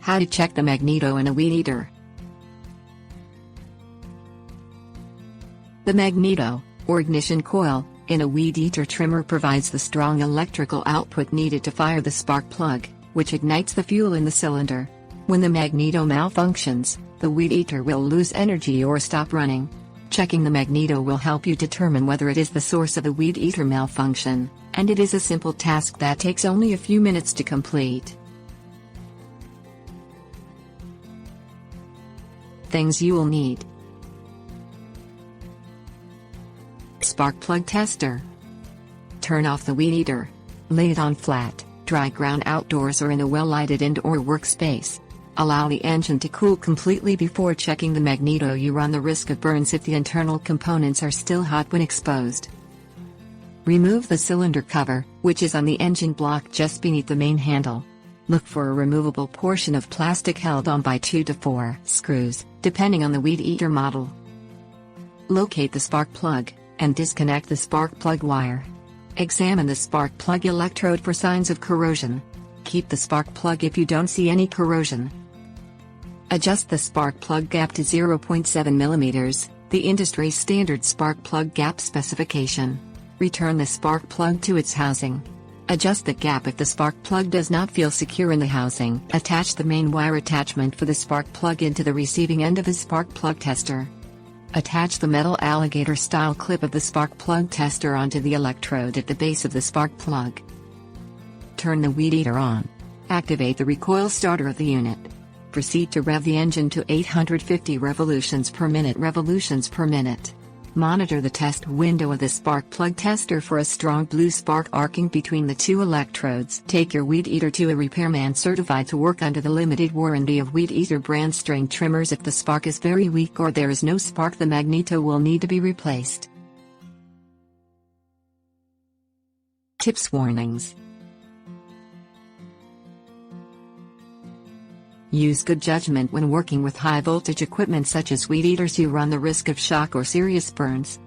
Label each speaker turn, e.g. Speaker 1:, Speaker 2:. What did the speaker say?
Speaker 1: How to check the magneto in a weed eater. The magneto, or ignition coil, in a weed eater trimmer provides the strong electrical output needed to fire the spark plug, which ignites the fuel in the cylinder. When the magneto malfunctions, the weed eater will lose energy or stop running. Checking the magneto will help you determine whether it is the source of the weed eater malfunction, and it is a simple task that takes only a few minutes to complete. Things you will need: spark plug tester. Turn off the weed eater. Lay it on flat, dry ground outdoors or in a well-lighted indoor workspace. Allow the engine to cool completely before checking the magneto. You run the risk of burns if the internal components are still hot when exposed. Remove the cylinder cover, which is on the engine block just beneath the main handle. Look for a removable portion of plastic held on by 2 to 4 screws, depending on the weed eater model. Locate the spark plug, and disconnect the spark plug wire. Examine the spark plug electrode for signs of corrosion. Keep the spark plug if you don't see any corrosion. Adjust the spark plug gap to 0.7 mm, the industry standard spark plug gap specification. Return the spark plug to its housing. Adjust the gap if the spark plug does not feel secure in the housing. Attach the main wire attachment for the spark plug into the receiving end of the spark plug tester. Attach the metal alligator-style clip of the spark plug tester onto the electrode at the base of the spark plug. Turn the weed eater on. Activate the recoil starter of the unit. Proceed to rev the engine to 850 revolutions per minute. Monitor the test window of the spark plug tester for a strong blue spark arcing between the two electrodes. Take your weed eater to a repairman certified to work under the limited warranty of weed eater brand string trimmers. If the spark is very weak or there is no spark, the magneto will need to be replaced. Tips: warnings. Use good judgment when working with high voltage equipment such as weed eaters. You run the risk of shock or serious burns.